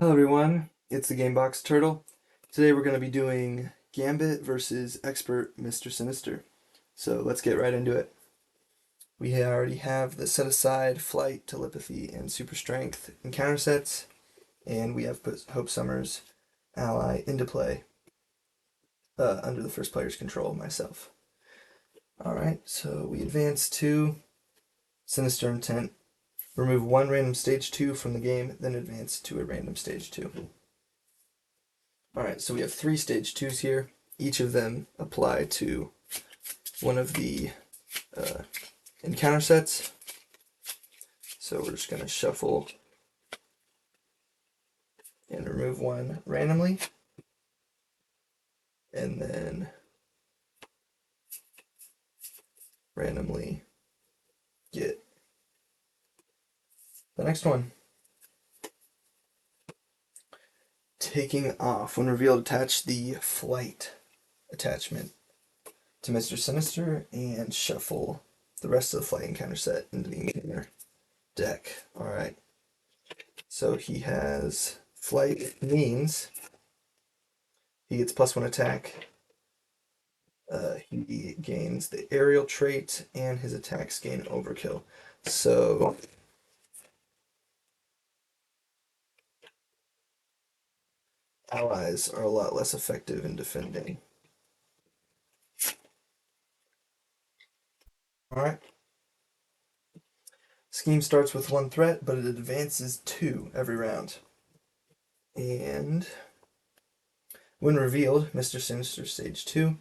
Hello everyone, it's the Gamebox Turtle. Today we're going to be doing Gambit versus Expert Mr. Sinister. So let's get right into it. We already have the set aside, flight, telepathy, and super strength encounter sets, and we have put Hope Summers ally into play under the first player's control, myself. Alright, so we advance to Sinister Intent, remove one random stage 2 from the game, then advance to a random stage 2. Alright, so we have 3 stage 2s here. Each of them apply to one of the encounter sets. So we're just going to shuffle and remove one randomly. And then randomly get the next one. Taking off. When revealed, attach the flight attachment to Mr. Sinister and shuffle the rest of the flight encounter set into the encounter deck. Alright. So he has flight means he gets +1 attack. He gains the aerial trait and his attacks gain overkill. So allies are a lot less effective in defending. Alright. Scheme starts with 1 threat, but it advances 2 every round. And when revealed, Mr. Sinister Stage 2,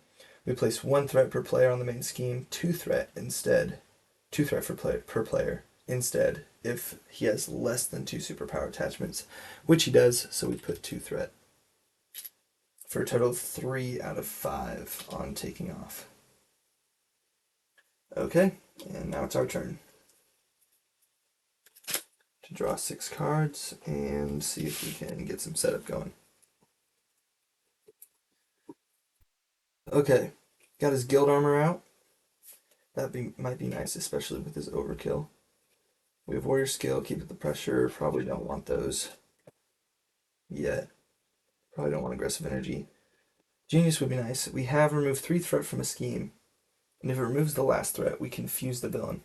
we place 1 threat per player on the main scheme, 2 threat instead. 2 threat per player instead if he has less than 2 superpower attachments, which he does, so we put 2 threat. For a total of 3 out of 5 on taking off. Okay, and now it's our turn to draw 6 cards and see if we can get some setup going. Okay, got his guild armor out. Might be nice, especially with his overkill. We have warrior skill, keep it the pressure. Probably don't want those yet. Probably don't want aggressive energy. Genius would be nice. We have removed 3 threat from a scheme, and if it removes the last threat, we confuse the villain.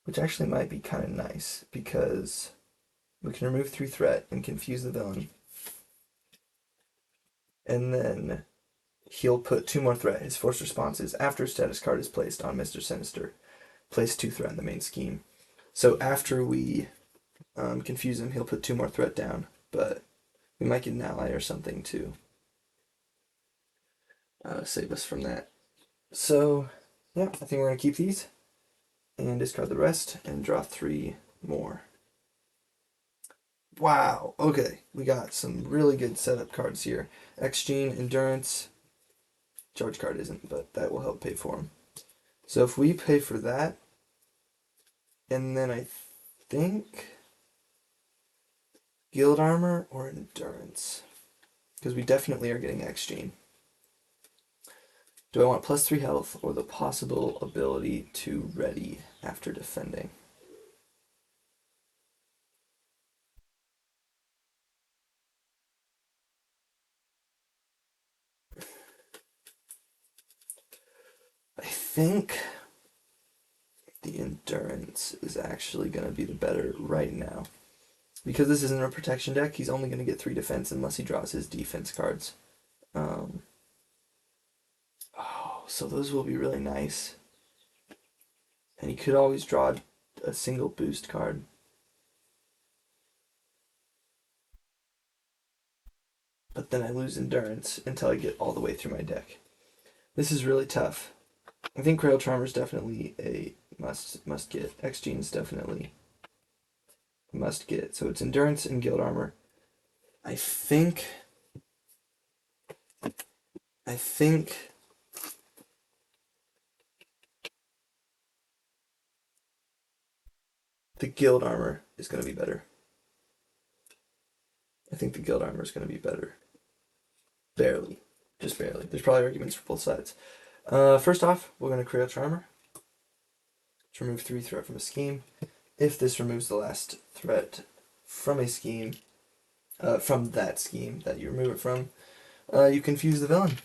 Which actually might be kind of nice, because we can remove 3 threat and confuse the villain. And then he'll put 2 more threat. His force responses after a status card is placed on Mr. Sinister. Place 2 threat in the main scheme. So after we confuse him, he'll put 2 more threat down, but we might get an ally or something to save us from that. So, yeah, I think we're going to keep these and discard the rest and draw 3 more. Wow, okay, we got some really good setup cards here. X-Gene, Endurance, charge card isn't, but that will help pay for them. So if we pay for that, and then I think Guild Armor or Endurance, because we definitely are getting X-Gene. Do I want +3 health or the possible ability to ready after defending? I think the Endurance is actually going to be the better right now. Because this isn't a protection deck, he's only going to get 3 defense unless he draws his defense cards. So those will be really nice. And he could always draw a single boost card. But then I lose Endurance until I get all the way through my deck. This is really tough. I think Cradle Charmer is definitely a must get. X-Gene is definitely a must get. So it's Endurance and Guild Armor. I think the Guild Armor is going to be better. I think the Guild Armor is going to be better. Barely. Just barely. There's probably arguments for both sides. First off, we're going to Cradle Charmer to remove 3 threat from a scheme. If this removes the last threat from a scheme, from that scheme that you remove it from, you confuse the villain.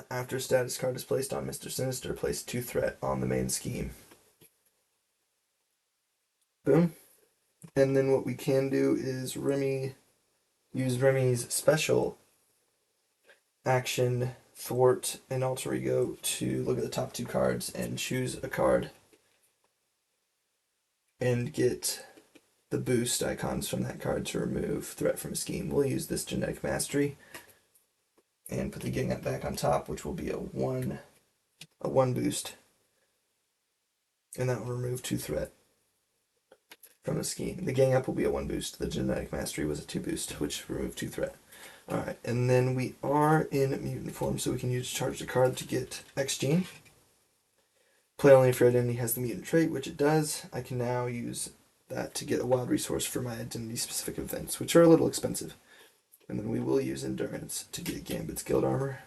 After status card is placed on Mr. Sinister, place 2 threat on the main scheme. Boom. And then what we can do is use Remy's special action, thwart and alter ego, to look at the top 2 cards and choose a card and get the boost icons from that card to remove threat from a scheme. We'll use this genetic mastery and put the gang up back on top, which will be a one boost, and that will remove 2 threat from the scheme. The gang up will be a 1 boost. The genetic mastery was a 2 boost, which removed 2 threat. Alright, and then we are in mutant form, so we can use charge the card to get X gene. Play only if your identity has the mutant trait, which it does. I can now use that to get a wild resource for my identity specific events, which are a little expensive. And then we will use endurance to get Gambit's guild armor.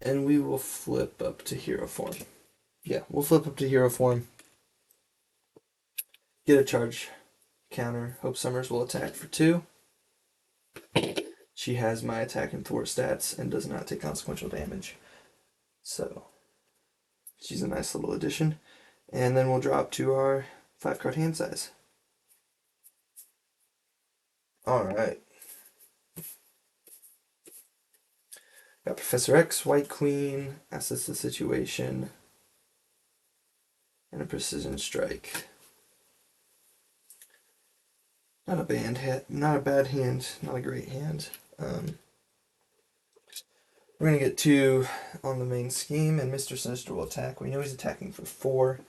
And we will flip up to hero form. Yeah, we'll flip up to hero form. Get a charge counter. Hope Summers will attack for 2. She has my attack and thwart stats and does not take consequential damage. So, she's a nice little addition. And then we'll drop to our 5 card hand size. Alright. Got Professor X, White Queen, assess the situation, and a precision strike. Not a bad hand, not a bad hand, not a great hand. We're gonna get 2 on the main scheme, and Mr. Sinister will attack. We know he's attacking for 4.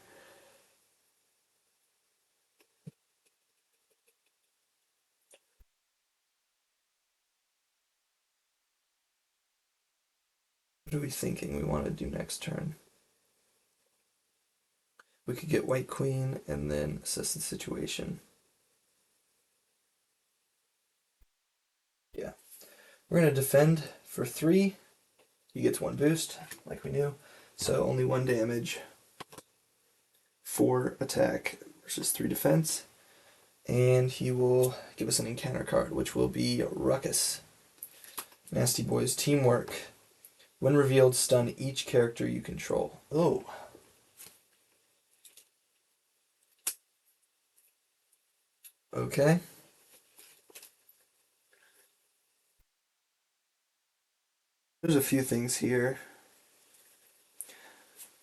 What are we thinking we want to do next turn? We could get White Queen and then assess the situation. Yeah. We're going to defend for 3. He gets 1 boost, like we knew. So only 1 damage, 4 attack versus 3 defense. And he will give us an encounter card, which will be Ruckus. Nasty Boys Teamwork. When revealed, stun each character you control. Oh. Okay. There's a few things here.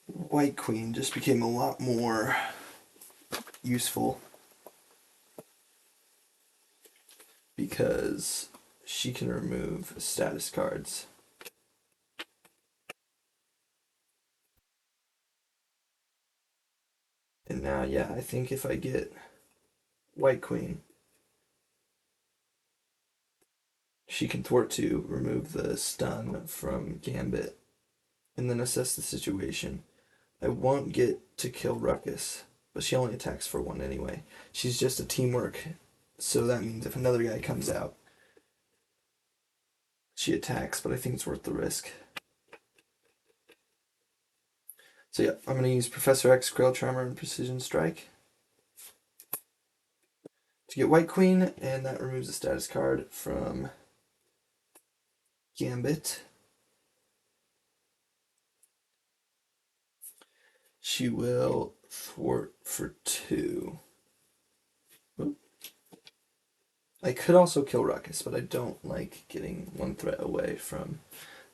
White Queen just became a lot more useful because she can remove status cards. And now, yeah, I think if I get White Queen, she can thwart to remove the stun from Gambit and then assess the situation. I won't get to kill Ruckus, but she only attacks for 1 anyway. She's just a teamwork, so that means if another guy comes out, she attacks, but I think it's worth the risk. So yeah, I'm going to use Professor X, Grail Charmer, and Precision Strike to get White Queen, and that removes a status card from Gambit. She will thwart for 2. Oop. I could also kill Ruckus, but I don't like getting 1 threat away from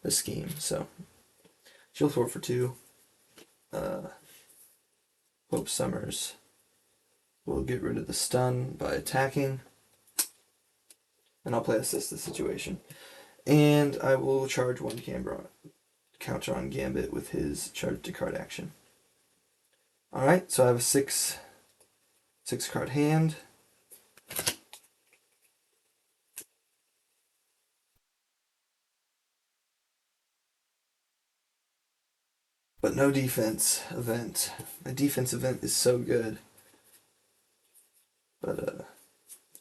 the scheme, so she'll thwart for 2. Hope Summers will get rid of the stun by attacking, and I'll play assist the situation. And I will charge 1 counter on Gambit with his charge to card action. Alright, so I have a 6 card hand. But no defense event. My defense event is so good. But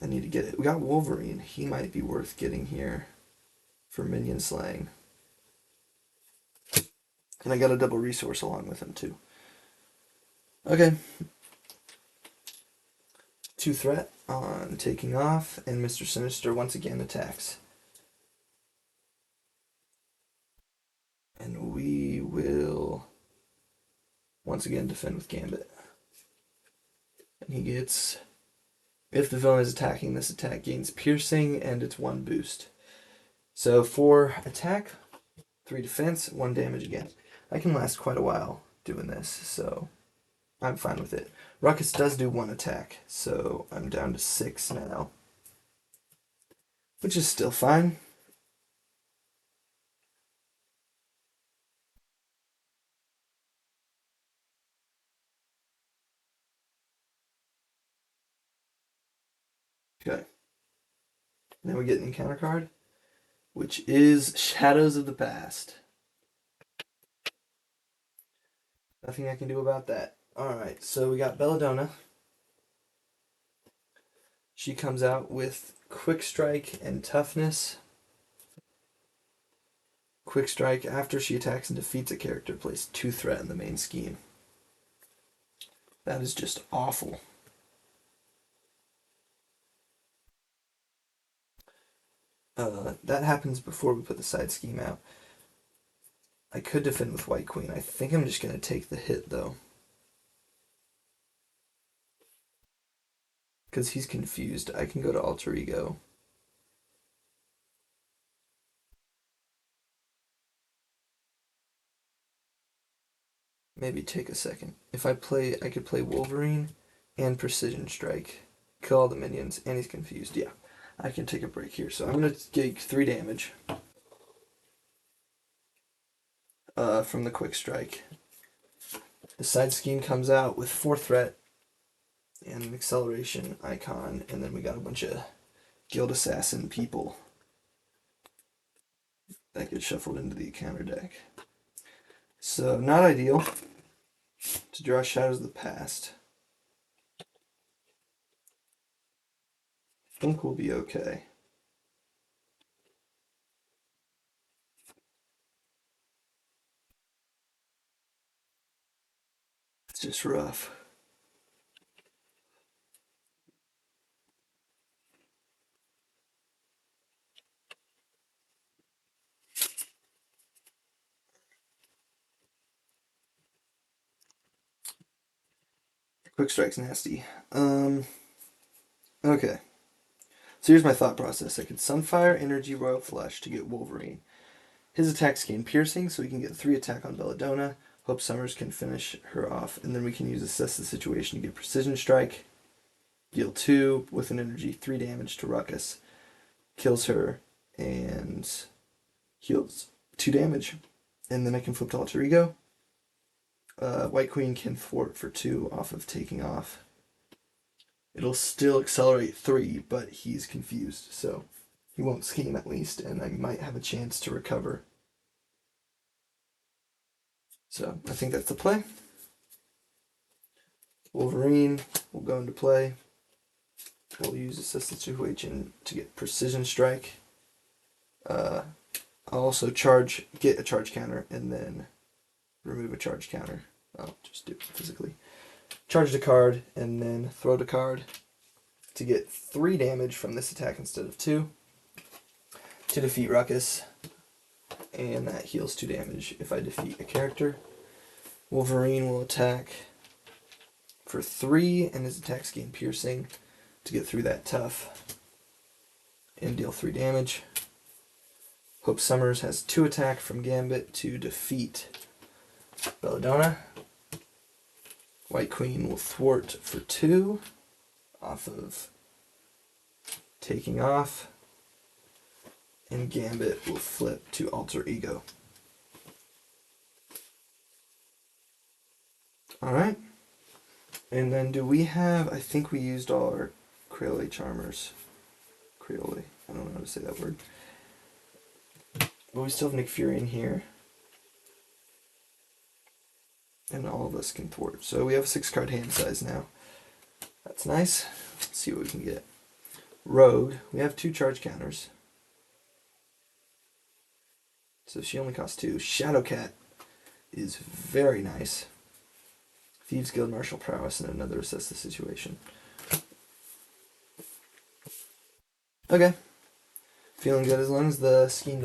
I need to get it. We got Wolverine. He might be worth getting here for minion slaying. And I got a double resource along with him too. Okay. 2 threat on taking off, and Mr. Sinister once again attacks. And we will once again defend with Gambit. And he gets, if the villain is attacking, this attack gains piercing and it's 1 boost. So 4 attack, 3 defense, 1 damage again. I can last quite a while doing this, so I'm fine with it. Ruckus does do 1 attack, so I'm down to 6 now, which is still fine. Okay. Then we get an encounter card, which is Shadows of the Past. Nothing I can do about that. Alright, so we got Belladonna. She comes out with Quick Strike and Toughness. Quick Strike, after she attacks and defeats a character, places 2 threat in the main scheme. That is just awful. That happens before we put the side scheme out. I could defend with White Queen. I think I'm just going to take the hit, though. Because he's confused. I can go to Alter Ego. Maybe take a second. If I could play Wolverine and Precision Strike. Kill all the minions, and he's confused. Yeah, I can take a break here. So I'm going to take 3 damage from the Quick Strike. The side scheme comes out with 4 threat and an acceleration icon, and then we got a bunch of Guild Assassin people that get shuffled into the counter deck. So, not ideal to draw Shadows of the Past. I think we'll be okay. It's just rough. Quick Strike's nasty. Okay. So here's my thought process. I could Sunfire, Energy, Royal Flush to get Wolverine. His attacks gain piercing, so we can get 3 attack on Belladonna. Hope Summers can finish her off, and then we can use Assess the Situation to get Precision Strike. Deal 2 with an energy, 3 damage to Ruckus. Kills her, and heals 2 damage. And then I can flip to Alter Ego. White Queen can thwart for 2 off of taking off. It'll still accelerate 3, but he's confused, so he won't scheme at least, and I might have a chance to recover. So I think that's the play. Wolverine will go into play. We'll use Assess the Situation to get Precision Strike. I'll also get a charge counter, and then remove a charge counter. I'll just do it physically. Charge the card, and then throw the card to get 3 damage from this attack instead of 2 to defeat Ruckus, and that heals 2 damage if I defeat a character. Wolverine will attack for 3, and his attacks gain piercing to get through that tough and deal 3 damage. Hope Summers has 2 attack from Gambit to defeat Belladonna. White Queen will thwart for 2 off of taking off, and Gambit will flip to Alter Ego. Alright, and then do we have, I think we used all our Creole Charmers. Creole, I don't know how to say that word. But we still have Nick Fury in here. And all of us can thwart. So we have a 6-card hand size now. That's nice. Let's see what we can get. Rogue, we have 2 charge counters. So she only costs 2. Shadowcat is very nice. Thieves Guild, Martial Prowess, and another assess the situation. Okay. Feeling good. As long as the scheme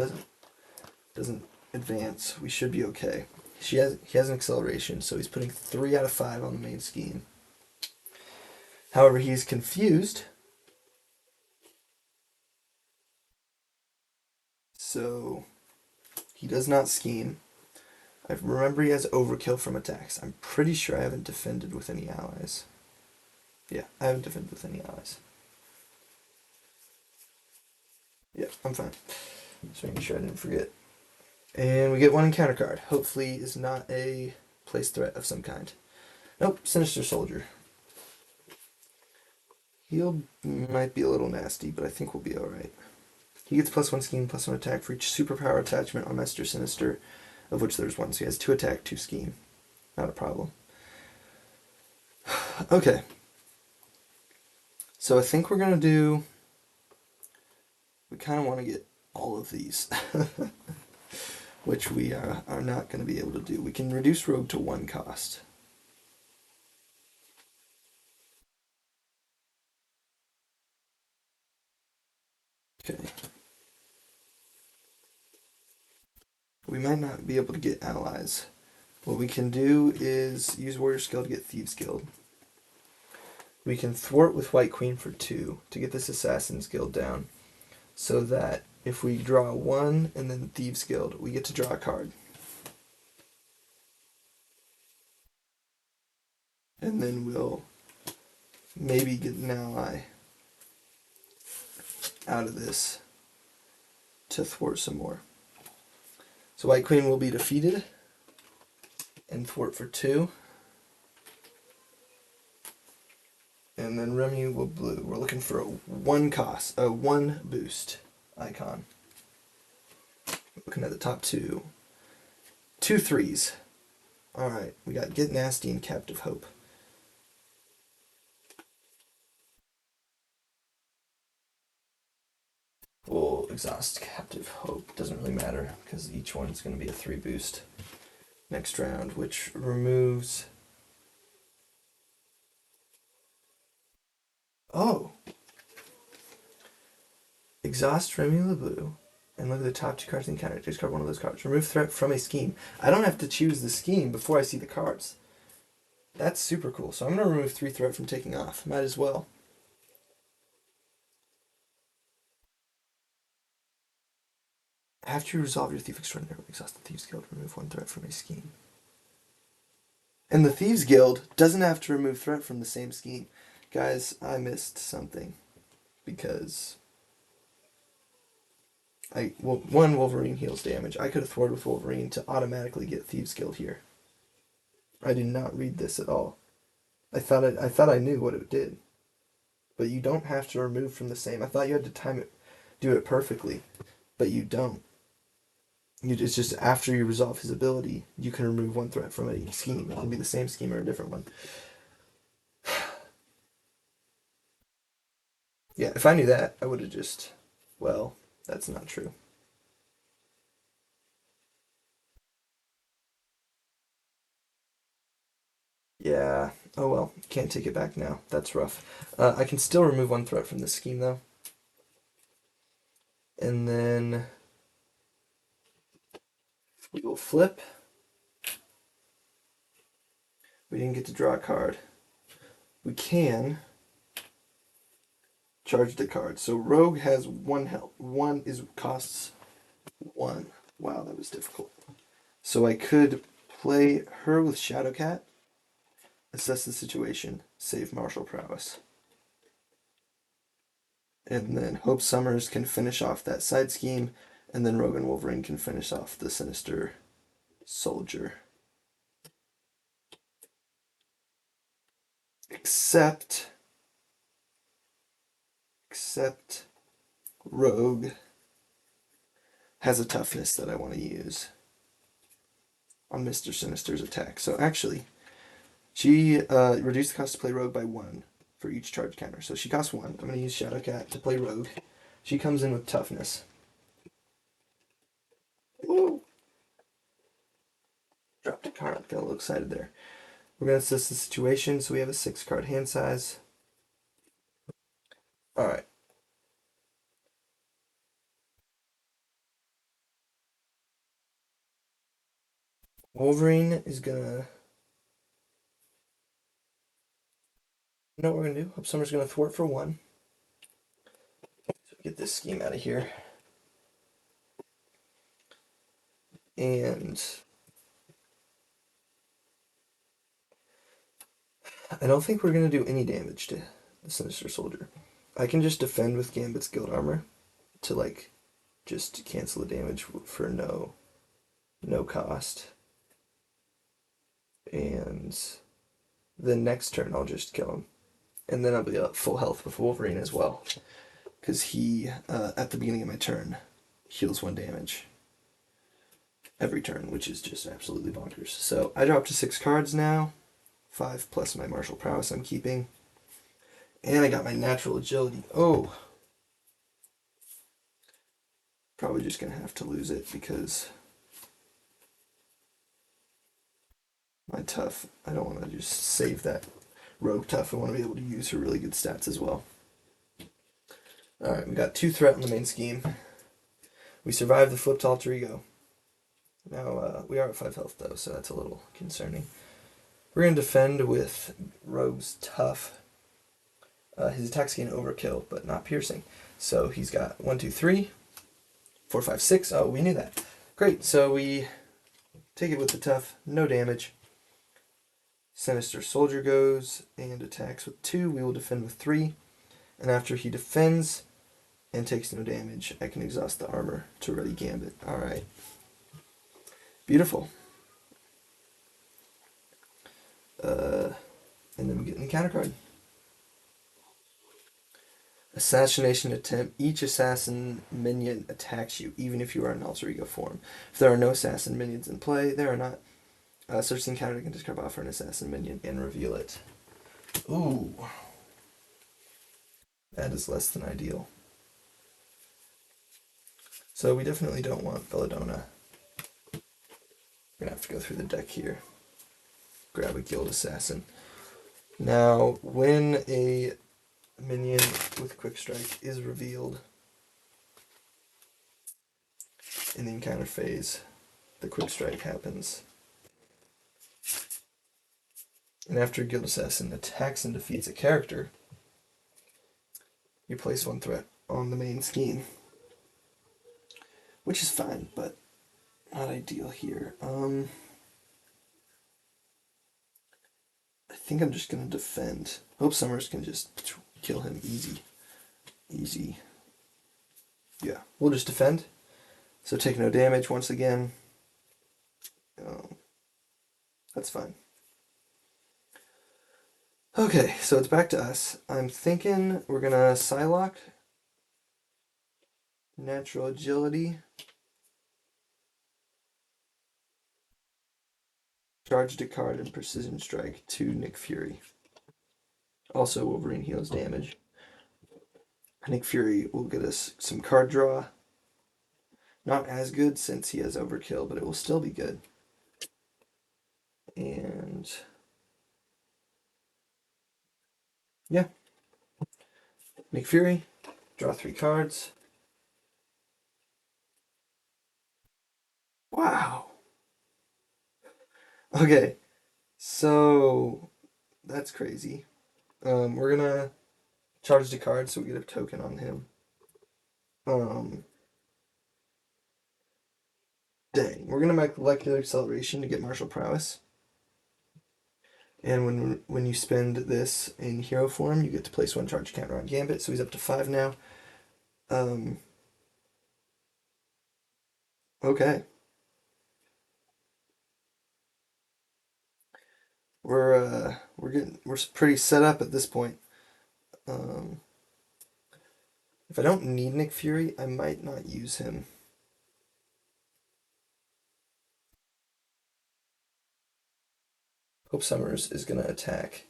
doesn't advance, we should be okay. He has an acceleration, so he's putting 3 out of 5 on the main scheme. However, he's confused. So he does not scheme. I remember he has overkill from attacks. I'm pretty sure I haven't defended with any allies. Yeah, I haven't defended with any allies. Yeah, I'm fine. Just making sure I didn't forget. And we get 1 encounter card. Hopefully is not a place threat of some kind. Nope, Sinister Soldier. Heal might be a little nasty, but I think we'll be alright. He gets +1 scheme, +1 attack for each superpower attachment on Master Sinister, of which there's 1. So he has 2 attack, 2 scheme. Not a problem. Okay. So I think we're going to do... We kind of want to get all of these. Which we are not going to be able to do. We can reduce Rogue to 1 cost. Okay. We might not be able to get allies. What we can do is use Warrior Skill to get Thieves Guild. We can thwart with White Queen for 2 to get this Assassin's Guild down, so that if we draw 1 and then Thieves Guild, we get to draw a card. And then we'll maybe get an ally out of this to thwart some more. So White Queen will be defeated and thwart for 2. And then Remy will blue. We're looking for a 1 boost icon. Looking at the top 2. 2 3s. Alright, we got Get Nasty and Captive Hope. We'll exhaust Captive Hope. Doesn't really matter, because each one's going to be a 3 boost next round, which removes... Oh! Exhaust Remy LeBlue, and look at the top 2 cards in the encounter. Discard 1 of those cards. Remove threat from a scheme. I don't have to choose the scheme before I see the cards. That's super cool. So I'm going to remove 3 threat from taking off. Might as well. After you resolve your Thief Extraordinary, exhaust the Thieves Guild, remove 1 threat from a scheme. And the Thieves Guild doesn't have to remove threat from the same scheme. Guys, I missed something. Because... one, Wolverine heals damage. I could have thwarted with Wolverine to automatically get Thieves Guild here. I did not read this at all. I thought I knew what it did. But you don't have to remove from the same. I thought you had to do it perfectly. But you don't. It's just after you resolve his ability, you can remove 1 threat from a scheme. It can be the same scheme or a different one. Yeah, if I knew that, I would have just... Well, that's not true. Yeah, oh well, can't take it back now. That's rough. I can still remove 1 threat from this scheme, though. And then... we will flip. We didn't get to draw a card. We can charge the card. So Rogue has 1 health. 1 costs 1. Wow, that was difficult. So I could play her with Shadowcat, assess the situation, save Martial Prowess. And then Hope Summers can finish off that side scheme, and then Rogue and Wolverine can finish off the Sinister Soldier. Except Rogue has a toughness that I want to use on Mr. Sinister's attack. So actually, she reduced the cost to play Rogue by 1 for each charge counter. So she costs 1. I'm going to use Shadowcat to play Rogue. She comes in with Toughness. Woo! Dropped a card. Got a little excited there. We're going to assess the situation, so we have a 6-card hand size. Alright. Wolverine is going to... You know what we're going to do? Hope Summer's going to thwart for 1. So get this scheme out of here. And... I don't think we're going to do any damage to the Sinister Soldier. I can just defend with Gambit's Guild Armor to, like, just cancel the damage for no cost. And the next turn I'll just kill him. And then I'll be at full health with Wolverine as well. Because he, at the beginning of my turn, heals 1 damage every turn, which is just absolutely bonkers. So I dropped to 6 cards now. 5 plus my martial prowess I'm keeping. And I got my natural agility. Oh! Probably just going to have to lose it because my tough, I don't want to just save that rogue tough. I want to be able to use her really good stats as well. Alright, we got 2 threat in the main scheme. We survived the flipped alter ego. Now, we are at 5 health though, so that's a little concerning. We're going to defend with Rogue's Tough. His attacks gain overkill, but not piercing. So he's got 1, 2, 3, 4, 5, 6. Oh, we knew that. Great, so we take it with the Tough, no damage. Sinister Soldier goes and attacks with 2. We will defend with 3. And after he defends and takes no damage, I can exhaust the armor to ready Gambit. Alright. Beautiful. And then we get an encounter card. Assassination attempt. Each assassin minion attacks you, even if you are in alter ego form. If there are no assassin minions in play, there are not. Search the encounter, you can discard off for an assassin minion and reveal it. Ooh. That is less than ideal. So we definitely don't want Belladonna. We're going to have to go through the deck here. Grab a guild assassin. Now, when a minion with quick strike is revealed in the encounter phase, the quick strike happens. And after a guild assassin attacks and defeats a character, you place 1 threat on the main scheme. Which is fine, but not ideal here. I think I'm just going to defend. Hope Summers can just kill him easy. Easy. Yeah, we'll just defend. So take no damage once again. That's fine. Okay, so it's back to us. I'm thinking we're going to Psylocke. Natural agility. Charged a card and precision strike to Nick Fury. Also, Wolverine heals damage. Nick Fury will get us some card draw. Not as good since he has overkill, but it will still be good. And yeah. Nick Fury, draw 3 cards. Wow. Okay, so that's crazy. We're gonna charge the card so we get a token on him. Dang, we're gonna make molecular acceleration to get martial prowess. And when you spend this in hero form, you get to place 1 charge counter on Gambit, so he's up to 5 now. Okay. We're pretty set up at this point. If I don't need Nick Fury, I might not use him. Hope Summers is gonna attack.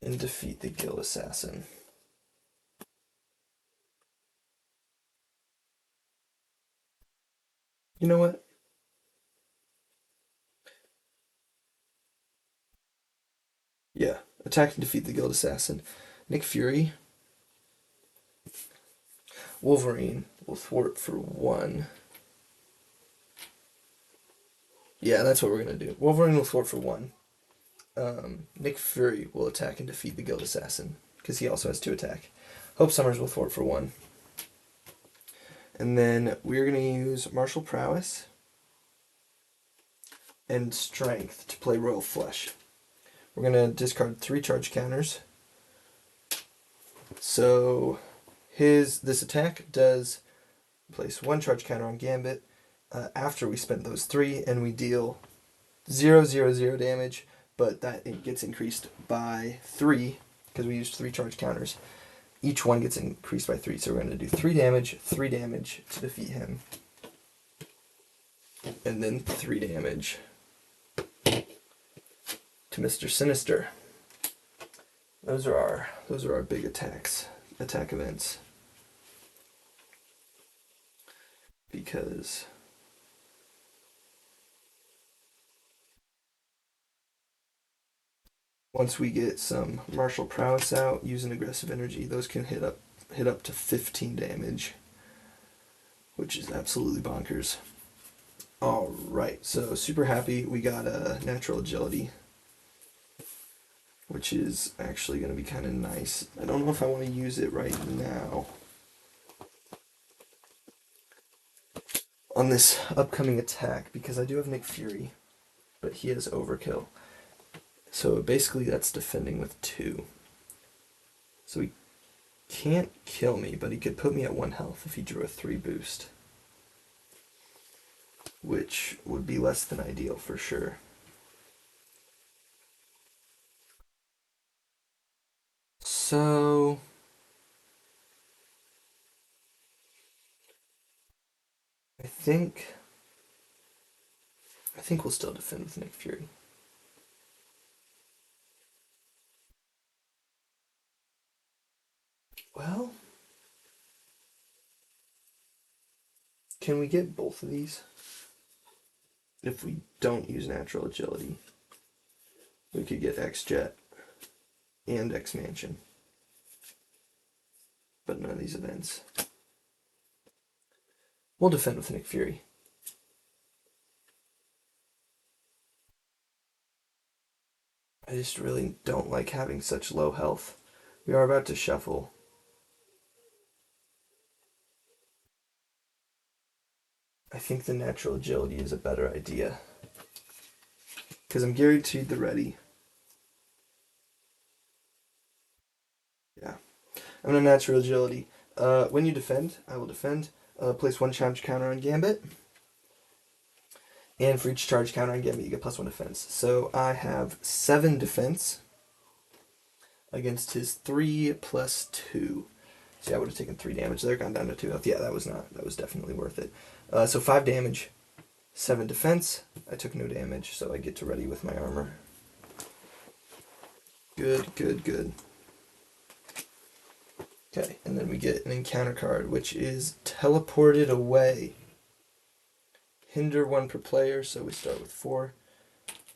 and defeat the guild assassin. You know what? Yeah, attack and defeat the guild assassin. Nick Fury. Wolverine will thwart for 1. Yeah, that's what we're gonna do. Wolverine will thwart for 1. Nick Fury will attack and defeat the guild assassin because he also has 2 attack. Hope Summers will thwart for 1. And then we're gonna use martial prowess and strength to play royal flush. We're gonna discard 3 charge counters. So this attack does place 1 charge counter on Gambit after we spent those 3, and we deal 0/0/0 damage, but that it gets increased by 3 because we used 3 charge counters. Each one gets increased by 3, so we're going to do 3 damage to defeat him, and then 3 damage to Mr. Sinister. Those are our big attack events. Because once we get some martial prowess out using aggressive energy, those can hit up to 15 damage, which is absolutely bonkers. All right, so super happy we got a natural agility, which is actually going to be kind of nice. I don't know if I want to use it right now on this upcoming attack because I do have Nick Fury, but he has overkill. So basically that's defending with 2. So he can't kill me, but he could put me at 1 health if he drew a 3 boost, which would be less than ideal for sure. So I think we'll still defend with Nick Fury. Well, can we get both of these? If we don't use natural agility, we could get X-Jet and X-Mansion, but none of these events. We'll defend with Nick Fury. I just really don't like having such low health. We are about to shuffle. I think the natural agility is a better idea. Because I'm guaranteed the ready. Yeah. I'm going to natural agility. When you defend, I will defend. Place 1 charge counter on Gambit. And for each charge counter on Gambit, you get +1 defense. So I have 7 defense against his 3 + 2. So yeah, I would have taken 3 damage there, gone down to 2 health. Yeah, that was definitely worth it. So 5 damage, 7 defense. I took no damage, so I get to ready with my armor. Good, good, good. Okay, and then we get an encounter card, which is teleported away. Hinder 1 per player, so we start with 4.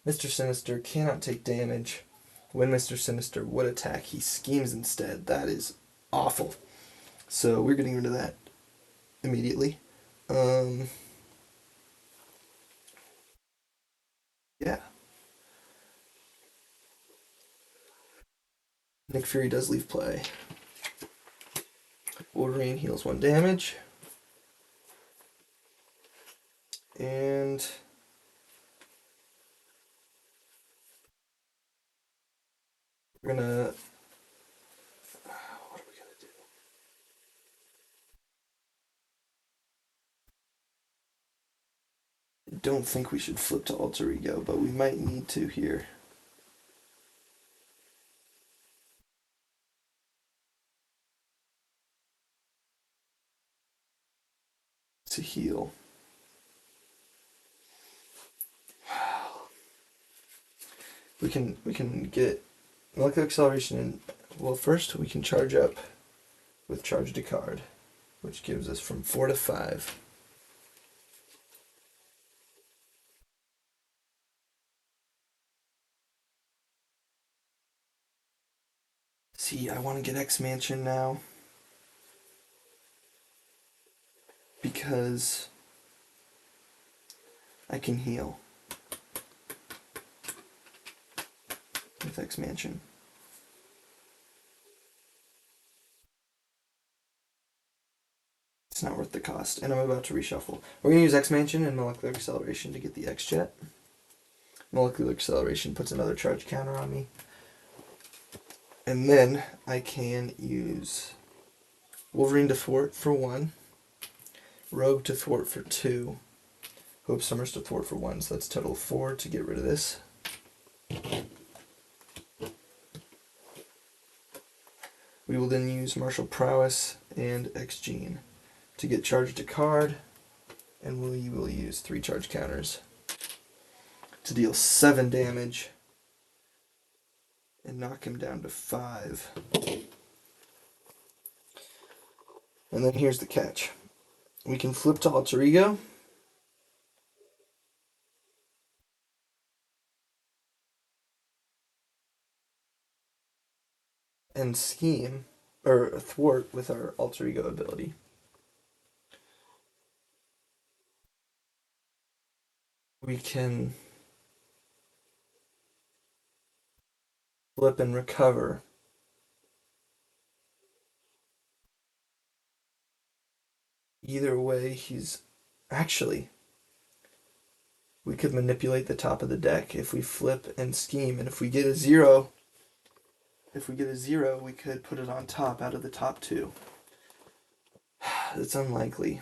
Mr. Sinister cannot take damage. When Mr. Sinister would attack, he schemes instead. That is awful. So we're getting rid of that immediately. Yeah. Nick Fury does leave play. Wolverine heals 1 damage. And we're gonna... What are we gonna do? I don't think we should flip to alter ego, but we might need to here. To heal. We can get Molecular acceleration, and well, first we can charge up with charge to card, which gives us from 4 to 5. See, I want to get X Mansion now because I can heal with X Mansion. It's not worth the cost, and I'm about to reshuffle. We're going to use X Mansion and Molecular Acceleration to get the X Jet. Molecular Acceleration puts another charge counter on me. And then I can use Wolverine to thwart for 1, Rogue to thwart for 2, Hope Summers to thwart for 1, so that's total 4 to get rid of this. We will then use Martial Prowess and X Gene to get charged to card, and we will use 3 charge counters to deal 7 damage and knock him down to 5. And then here's the catch. We can flip to Alter Ego, and scheme, or thwart with our Alter Ego ability. We can flip and recover. Either way, he's actually, we could manipulate the top of the deck if we flip and scheme, and if we get a 0, we could put it on top out of the top 2. It's unlikely.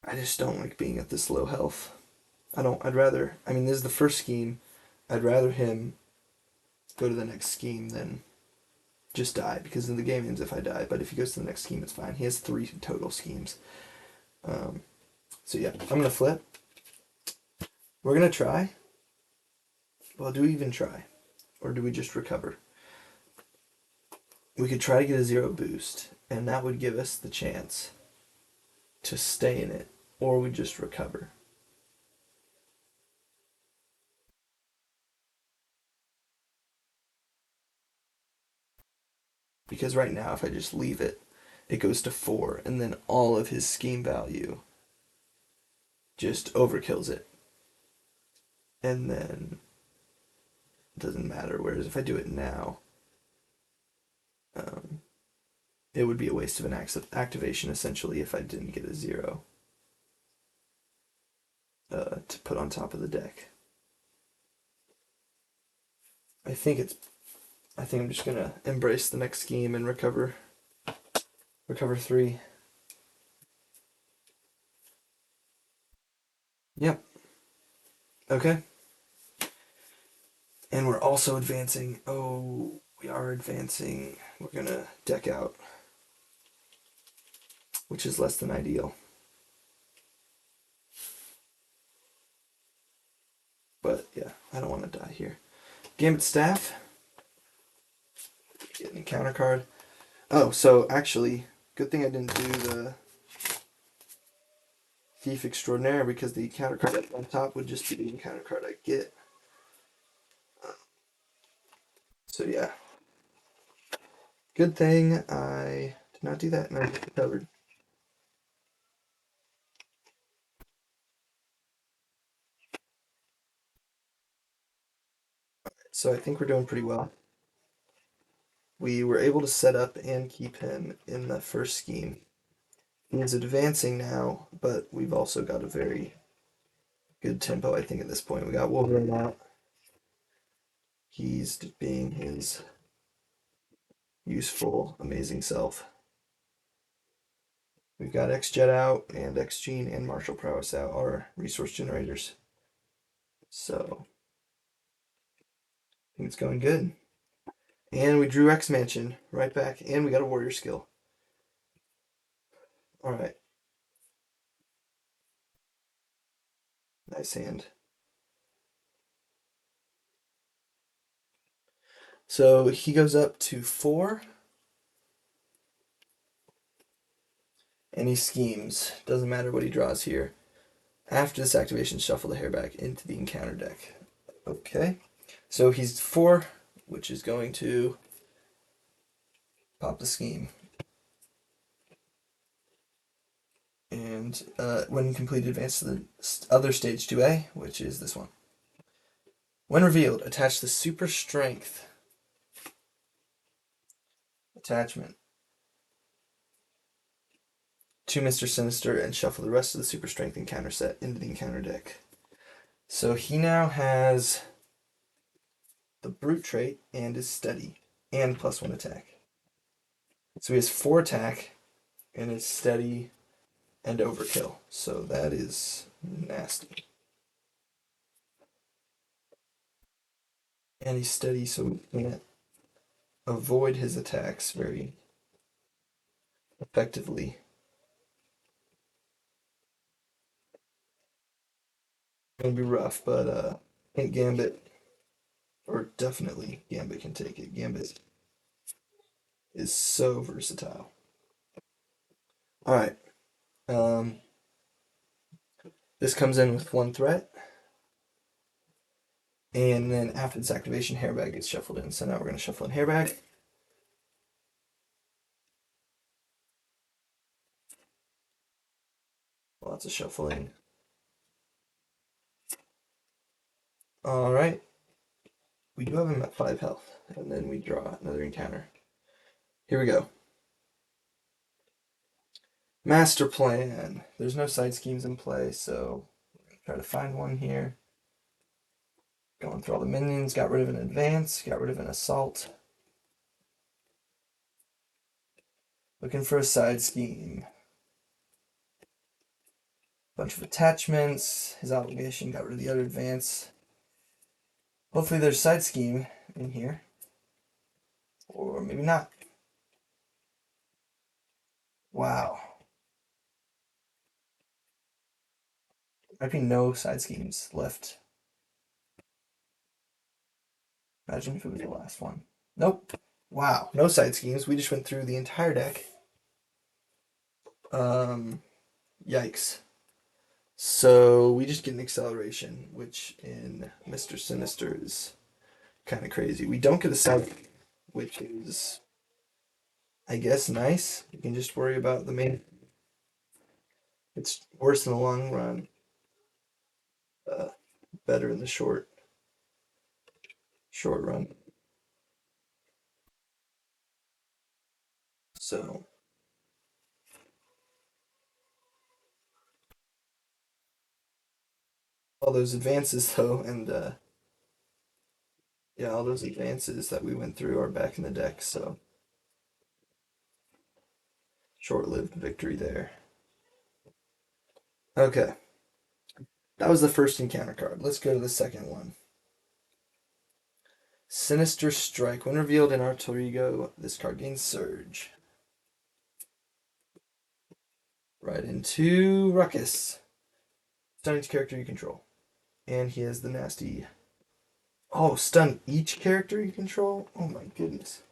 I just don't like being at this low health. I'd rather, I mean, this is the first scheme. I'd rather him go to the next scheme than just die, because then the game ends if I die. But if he goes to the next scheme, it's fine. He has 3 total schemes. So yeah, I'm going to flip. We're going to try. Well, do we even try? Or do we just recover? We could try to get a 0 boost, and that would give us the chance to stay in it, or we just recover. Because right now, if I just leave it, it goes to 4, and then all of his scheme value just overkills it. And then it doesn't matter. Whereas if I do it now, it would be a waste of an activation essentially if I didn't get a 0 to put on top of the deck. I think I'm just gonna embrace the next scheme and recover 3. Yep. Okay. And we're also advancing. Oh, we are advancing. We're gonna deck out, which is less than ideal. But yeah, I don't want to die here. Gambit Staff. Get an encounter card. Oh, so actually, good thing I didn't do the Thief Extraordinaire, because the encounter card on top would just be the encounter card I get. So yeah. Good thing I did not do that and I just recovered. So I think we're doing pretty well. We were able to set up and keep him in the first scheme. He is advancing now, but we've also got a very good tempo, I think, at this point. We got Wolverine out. He's being his useful, amazing self. We've got X-Jet out, and X-Gene and Martial Prowess out, our resource generators. So, I think it's going good. And we drew X-Mansion right back, and we got a Warrior skill. Alright. Nice hand. So he goes up to 4, and he schemes. Doesn't matter what he draws here. After this activation, shuffle the hair back into the encounter deck. Okay. So he's 4, which is going to pop the scheme. And when complete, advance to the other stage 2A, which is this one. When revealed, attach the Super Strength attachment to Mr. Sinister and shuffle the rest of the Super Strength encounter set into the encounter deck. So he now has the Brute trait and is steady and +1 attack. So he has 4 attack and is steady and overkill. So that is nasty. And he's steady, so we can't avoid his attacks very effectively. Gonna be rough, but I think Gambit, or definitely Gambit can take it. Gambit is so versatile. All right. Um, this comes in with 1 threat, and then after this activation, Hairbag gets shuffled in. So now we're gonna shuffle in Hairbag. Lots of shuffling. All right. We do have him at 5 health, and then we draw another encounter. Here we go. Master plan. There's no side schemes in play, so we're gonna try to find one here. Going through all the minions, got rid of an advance, got rid of an assault. Looking for a side scheme. Bunch of attachments, his obligation, got rid of the other advance. Hopefully there's side scheme in here. Or maybe not. Wow. Might be no side schemes left. Imagine if it was the last one. Nope. Wow. No side schemes. We just went through the entire deck. Yikes. So we just get an acceleration, which in Mr. Sinister is kind of crazy. We don't get a side, which is, I guess, nice. You can just worry about the main. It's worse in the long run, better in the short run. So all those advances though, and yeah, all those advances that we went through are back in the deck. So short-lived victory there. Okay, that was the first encounter card. Let's go to the second one. Sinister Strike. When revealed in Alter Ego, this card gains Surge. Right into Ruckus. Stun each character you control. And he has the nasty. Oh, stun each character you control? Oh my goodness.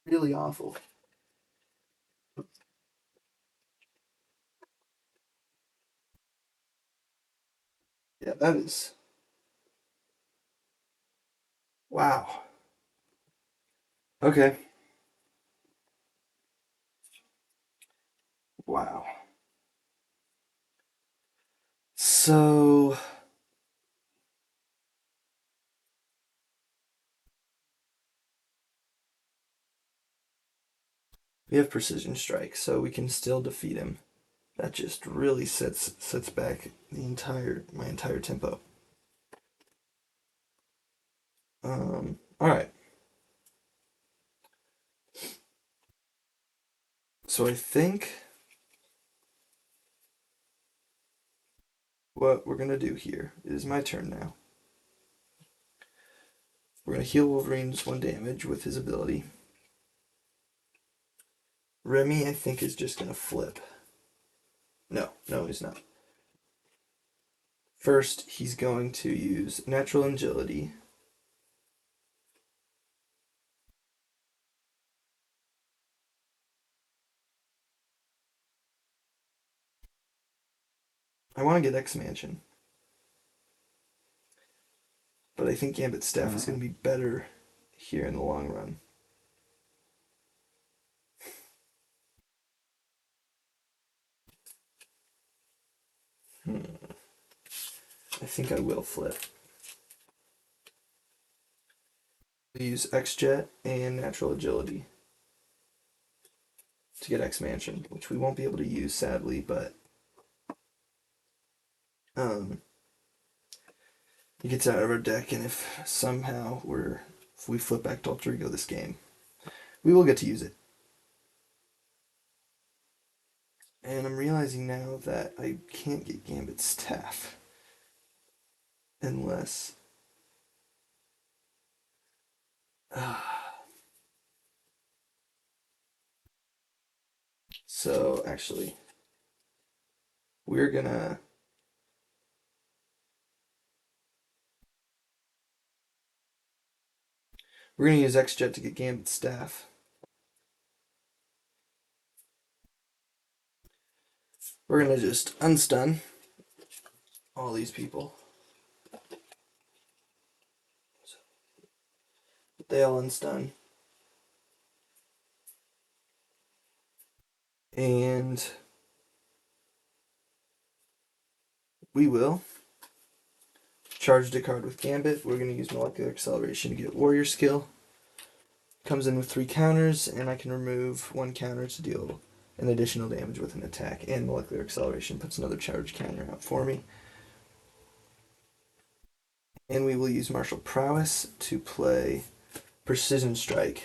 Really awful. Yeah, that is. Wow. Okay. Wow. So we have Precision Strike, so we can still defeat him. That just really sets back my entire tempo. All right. So I think what we're gonna do here, it is my turn now. We're gonna heal Wolverine's 1 damage with his ability. Remy, I think, is just going to flip. No, he's not. First, he's going to use natural agility. I want to get X-Mansion. But I think Gambit staff is going to be better here in the long run. I think I will flip. I'll use X-Jet and natural agility to get X-Mansion, which we won't be able to use, sadly, but it gets out of our deck, and if somehow if we flip back to Alter Ego this game, we will get to use it. And I'm realizing now that I can't get Gambit staff unless so actually we're gonna use X-Jet to get Gambit staff. We're gonna just unstun all these people. They all unstun. And we will charge the card with Gambit. We're going to use Molecular Acceleration to get Warrior skill. Comes in with 3 counters, and I can remove 1 counter to deal an additional damage with an attack. And Molecular Acceleration puts another charge counter out for me. And we will use Martial Prowess to play Precision Strike.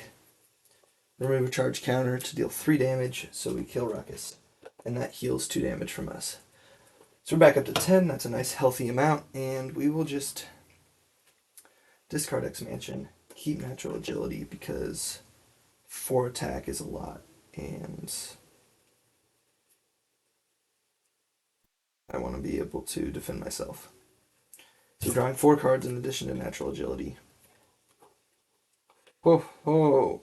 Remove a charge counter to deal 3 damage, so we kill Ruckus. And that heals 2 damage from us. So we're back up to 10, that's a nice healthy amount, and we will just discard X-Mansion, keep natural agility because 4 attack is a lot, and I want to be able to defend myself. So drawing 4 cards in addition to natural agility. Whoa, whoa.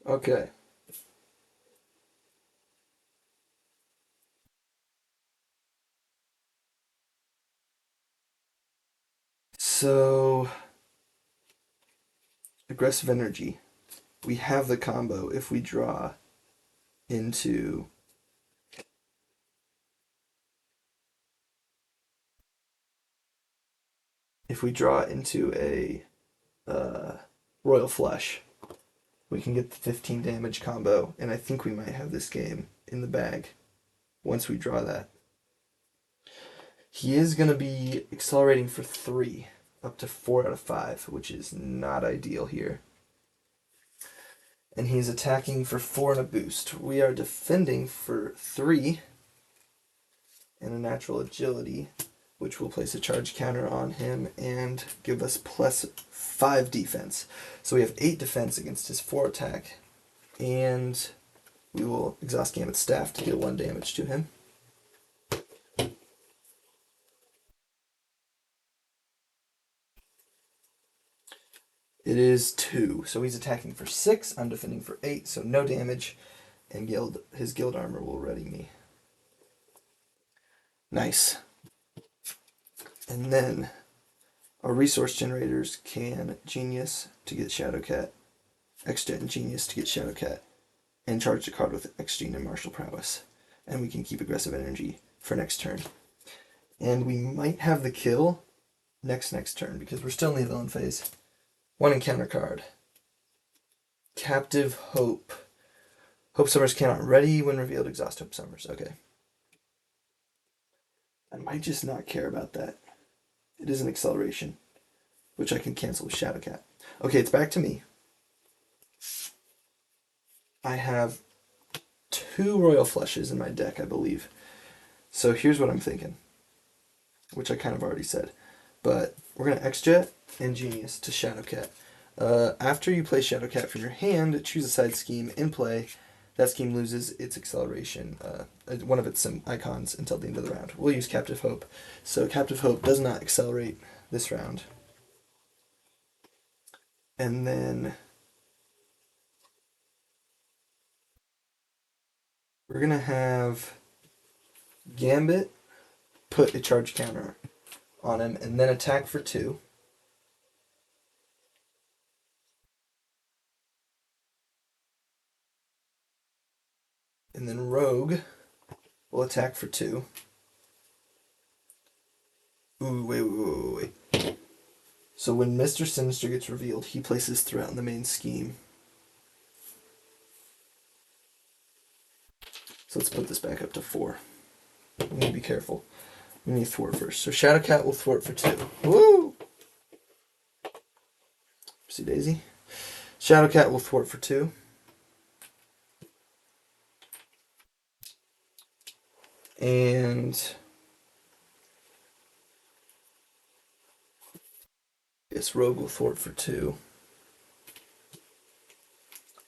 Okay. So, aggressive energy. We have the combo if we draw into a Royal Flush. We can get the 15 damage combo, and I think we might have this game in the bag once we draw that. He is going to be accelerating for 3, up to 4 out of 5, which is not ideal here. And he's attacking for 4 and a boost. We are defending for 3 and a natural agility, which will place a charge counter on him and give us plus 5 defense. So we have 8 defense against his 4 attack, and we will exhaust Gambit's staff to deal 1 damage to him. It is 2, so he's attacking for 6, I'm defending for 8, so no damage, and his guild armor will ready me. Nice. And then our resource generators can Genius to get Shadowcat, X-Jet and Genius to get Shadowcat, and charge the card with X-Gene and Martial Prowess. And we can keep aggressive energy for next turn. And we might have the kill next turn, because we're still in the villain phase. 1 encounter card. Captive Hope. Hope Summers cannot ready when revealed. Exhaust Hope Summers. Okay. I might just not care about that. It is an acceleration, which I can cancel with Shadowcat. Okay, it's back to me. I have 2 Royal Flushes in my deck, I believe. So here's what I'm thinking, which I kind of already said. But we're going to X-Jet and Genius to Shadowcat. After you play Shadowcat from your hand, choose a side scheme in play. That scheme loses its acceleration, one of its icons, until the end of the round. We'll use Captive Hope. So Captive Hope does not accelerate this round. And then we're going to have Gambit put a charge counter on him and then attack for 2. And then Rogue will attack for 2. Ooh, wait. So when Mr. Sinister gets revealed, he places threat on the main scheme. So let's put this back up to 4. We need to be careful. We need to thwart first. So Shadowcat will thwart for 2. Woo! Oopsie daisy. Shadowcat will thwart for 2. And this Rogue will thwart for 2.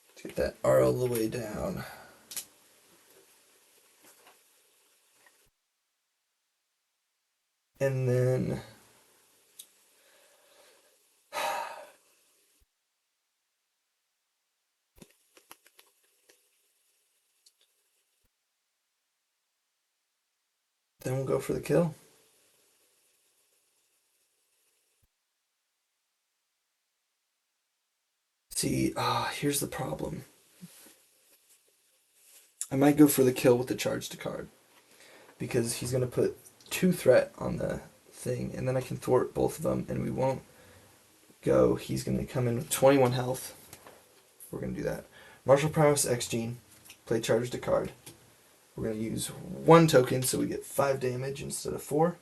Let's get that R all the way down. And then we'll go for the kill. See, here's the problem. I might go for the kill with the charged card, because he's going to put 2 threat on the thing, and then I can thwart both of them, and we won't go. He's going to come in with 21 health. We're going to do that. Martial Prowess X Gene, play charged a card. We're going to use 1 token, so we get 5 damage instead of 4.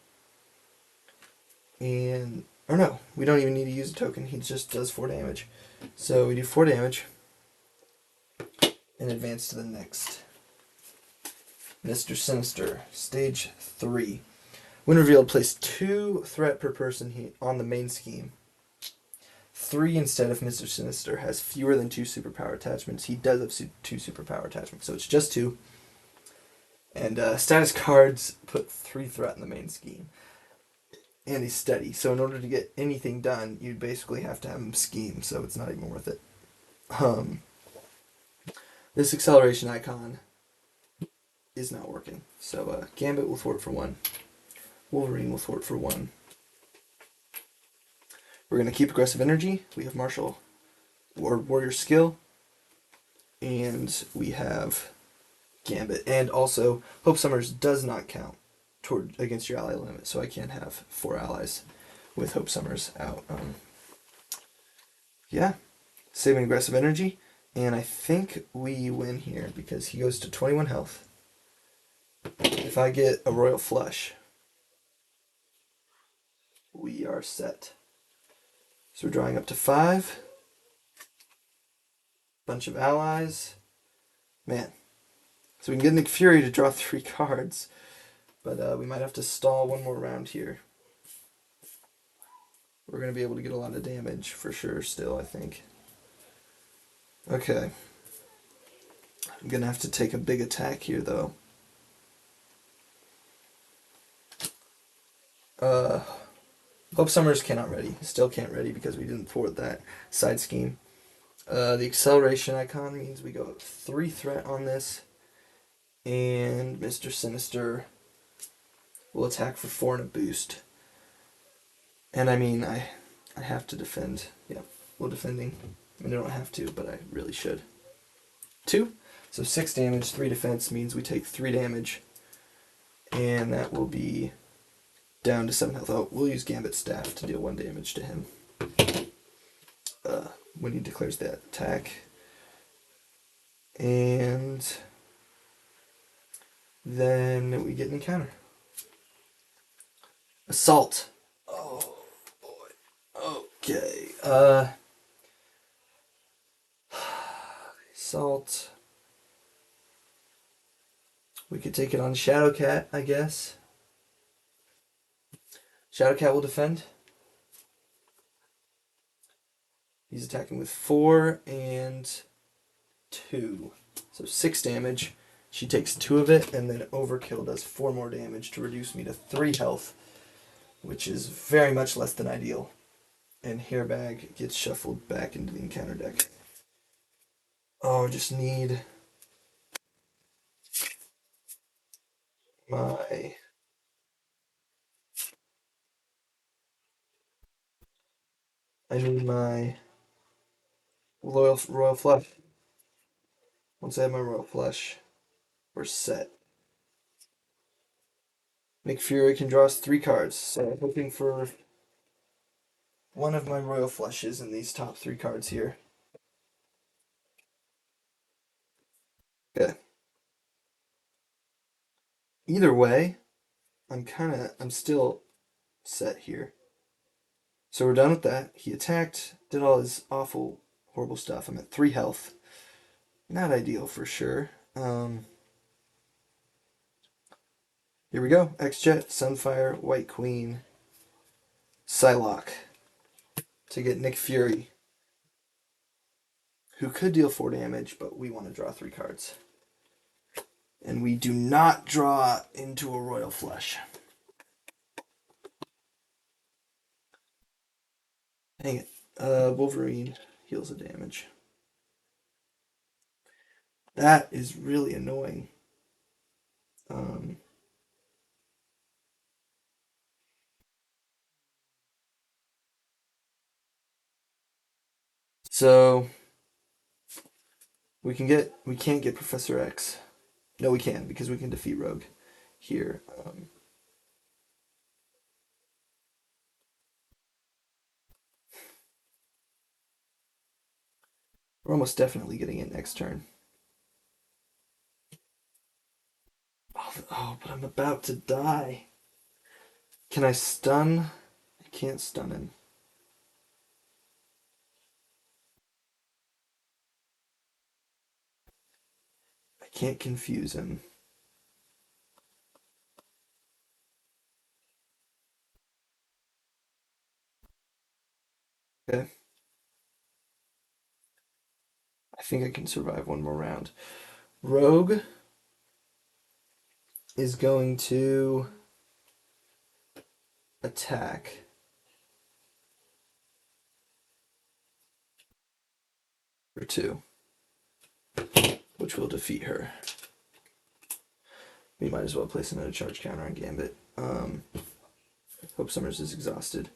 And, or no, we don't even need to use a token. He just does 4 damage. So we do 4 damage and advance to the next. Mr. Sinister, stage 3. When revealed, place 2 threat per person on the main scheme. 3 instead if Mr. Sinister has fewer than 2 superpower attachments. He does have 2 superpower attachments, so it's just 2. And status cards put 3 threat in the main scheme. And he's steady, so in order to get anything done, you'd basically have to have him scheme, so it's not even worth it. This acceleration icon is not working. So Gambit will thwart for 1. Wolverine will thwart for 1. We're going to keep aggressive energy. We have martial or warrior skill. And we have Gambit. And also, Hope Summers does not count against your ally limit, so I can't have 4 allies with Hope Summers out. Yeah, saving aggressive energy. And I think we win here because he goes to 21 health. If I get a Royal Flush, we are set. So we're drawing up to 5. Bunch of allies. Man. So we can get Nick Fury to draw 3 cards. But we might have to stall 1 more round here. We're going to be able to get a lot of damage for sure still, I think. Okay. I'm going to have to take a big attack here, though. Hope Summers cannot ready. Still can't ready because we didn't thwart that side scheme. The acceleration icon means we go up 3 threat on this. And Mr. Sinister will attack for 4 and a boost. And I mean, I have to defend. Yeah, we're defending. I mean, I don't have to, but I really should. 2. So 6 damage, 3 defense means we take 3 damage. And that will be down to 7 health. Oh, we'll use Gambit Staff to deal 1 damage to him when he declares that attack. And then we get an encounter. Assault. Oh, boy. Okay. Assault. We could take it on Shadowcat, I guess. Shadowcat will defend. He's attacking with 4 and 2. So 6 damage. She takes 2 of it, and then Overkill does 4 more damage to reduce me to 3 health, which is very much less than ideal. And Hairbag gets shuffled back into the encounter deck. Oh, I just need my... I need my Royal Flush. Once I have my Royal Flush, we're set. McFury can draw us 3 cards, so I'm hoping for one of my Royal Flushes in these top 3 cards here. Okay. Either way, I'm still set here. So we're done with that. He attacked, did all his awful, horrible stuff. I'm at 3 health. Not ideal for sure. Here we go. X-Jet, Sunfire, White Queen, Psylocke to get Nick Fury, who could deal 4 damage, but we want to draw 3 cards. And we do not draw into a Royal Flush. Hang it. Wolverine heals the damage. That is really annoying. So we can't get Professor X. No, we can because we can defeat Rogue here. We're almost definitely getting it next turn. Oh, but I'm about to die. Can I stun? I can't stun him. I can't confuse him. Okay. I think I can survive one more round. Rogue is going to attack. For 2, which will defeat her. We might as well place another charge counter on Gambit. Hope Summers is exhausted.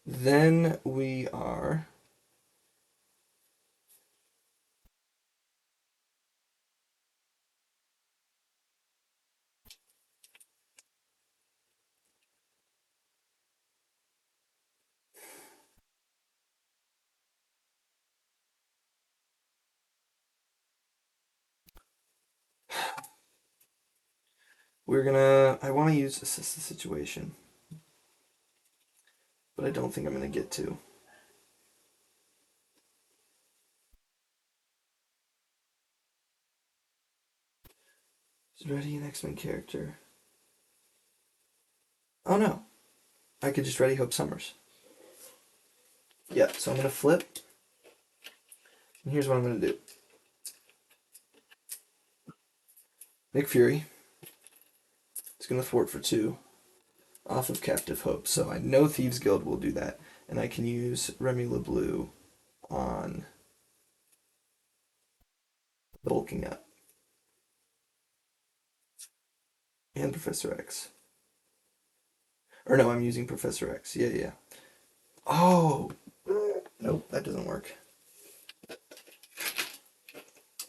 Then we are... I want to use Assist the Situation, but I don't think I'm going to get to. Is ready an X-Men character? Oh no, I could just ready Hope Summers. Yeah, so I'm going to flip, and here's what I'm going to do. Nick Fury is going to thwart for 2 off of Captive Hope, so I know Thieves Guild will do that, and I can use Remy LeBleu on bulking up. And Professor X. Or no, I'm using Professor X. Yeah. Oh! Nope, that doesn't work.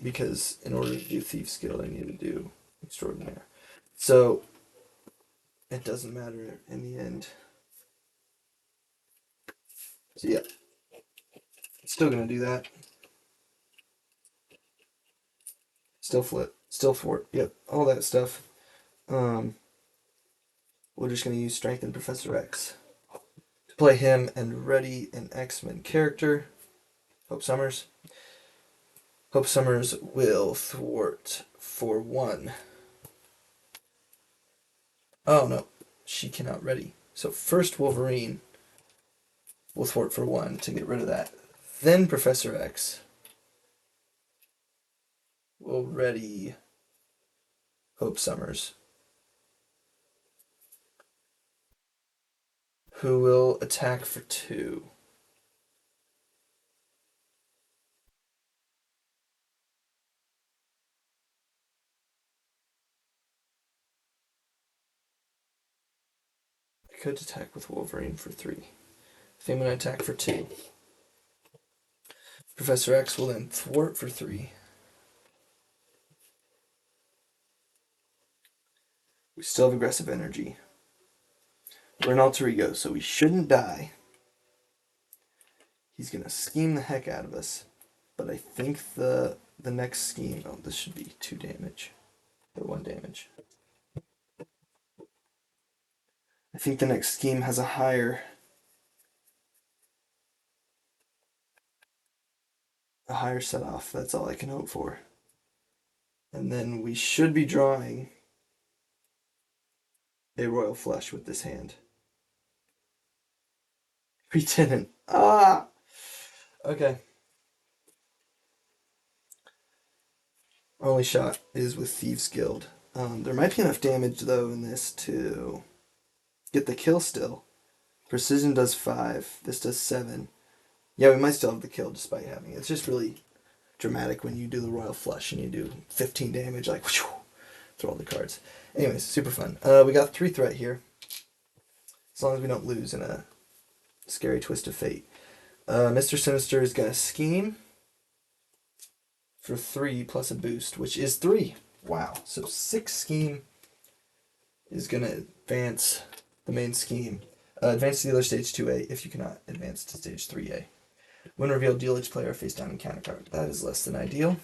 Because in order to do Thief's Guild, I need to do Extraordinaire. So, it doesn't matter in the end. So yeah. Still gonna do that. Still flip. Still fort. Yep, all that stuff. We're just gonna use Strength and Professor X to play him and ready an X-Men character. Hope Summers. Hope Summers will thwart for 1. Oh no, she cannot ready. So first Wolverine will thwart for 1 to get rid of that Then Professor X will ready Hope Summers, who will attack for 2. I could attack with Wolverine for 3. I think I'm going to attack for 2. Professor X will then thwart for 3. We still have aggressive energy. We're an alter ego, so we shouldn't die. He's going to scheme the heck out of us. But I think the next scheme... Oh, this should be 2 damage. Or 1 damage. I think the next scheme has a higher set off. That's all I can hope for. And then we should be drawing a royal flush with this hand. We didn't. Ah! Okay. Our only shot is with Thieves Guild. There might be enough damage, though, in this to get the kill still. Precision does 5. This does 7. Yeah, we might still have the kill despite having it. It's just really dramatic when you do the royal flush and you do 15 damage, like, whoosh, throw all the cards. Anyways, super fun. We got 3 threat here. As long as we don't lose in a scary twist of fate. Mr. Sinister is going to scheme for 3 plus a boost, which is 3. Wow. So 6 scheme is going to advance the main scheme. Advance to the other stage 2A if you cannot advance to stage 3A. When revealed, deal each player a face down encounter card. That is less than ideal.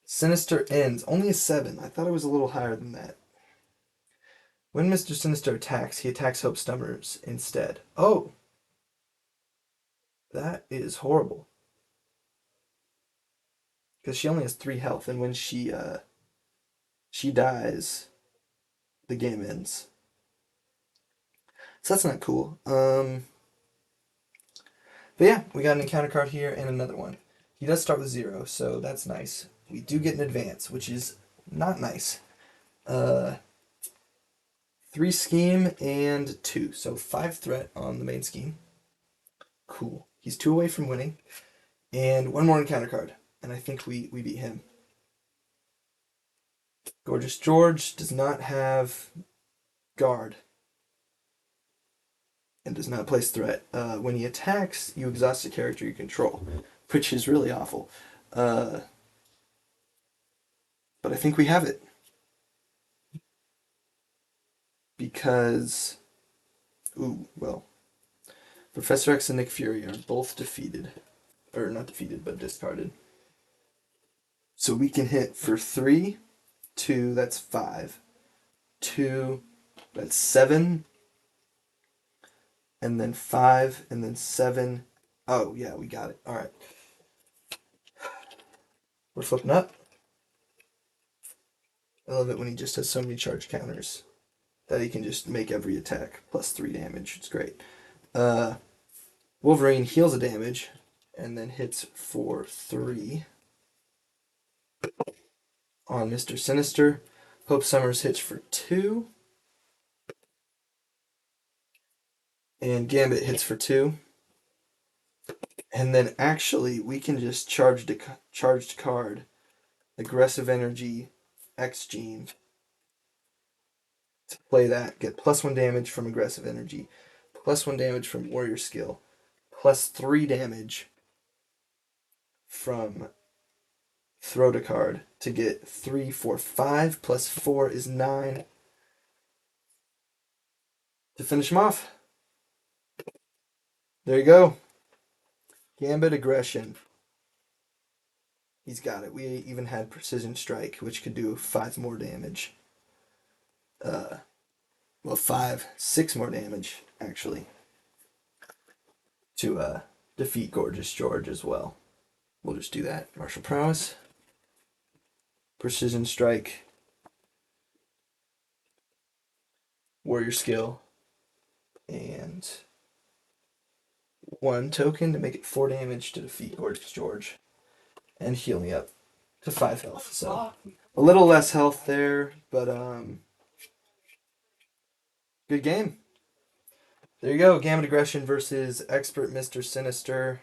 Sinister ends. Only a 7. I thought it was a little higher than that. When Mr. Sinister attacks, he attacks Hope Summers instead. Oh! That is horrible. Because she only has 3 health, and when she dies, the game ends. So that's not cool. But yeah, we got an encounter card here and another one. He does start with 0, so that's nice. We do get an advance, which is not nice. 3 scheme and 2, so 5 threat on the main scheme. Cool. He's 2 away from winning. And 1 more encounter card, and I think we beat him. Gorgeous George does not have guard and does not place threat. When he attacks, you exhaust a character you control, which is really awful. But I think we have it. Because, Professor X and Nick Fury are both defeated. Or not defeated, but discarded. So we can hit for 3, 2, that's 5. 2, that's 7. And then 5, and then 7. Oh, yeah, we got it. Alright. We're flipping up. I love it when he just has so many charge counters that he can just make every attack plus 3 damage. It's great. Wolverine heals a damage and then hits for 3 on Mr. Sinister. Hope Summers hits for 2. And Gambit hits for 2. And then actually we can just charged card, aggressive energy, X gene, to play that, get +1 damage from aggressive energy, +1 damage from warrior skill, +3 damage from throw to card to get 3, 4, 5 plus 4 is 9 to finish him off. There you go. Gambit aggression. He's got it. We even had precision strike, which could do 5 more damage. 6 more damage, actually, to defeat Gorgeous George as well. We'll just do that. Martial prowess, precision strike, warrior skill, and 1 token to make it 4 damage to defeat Gorgeous George and heal me up to 5 health. So a little less health there, but good game. There you go, Gambit Aggression versus Expert Mr. Sinister.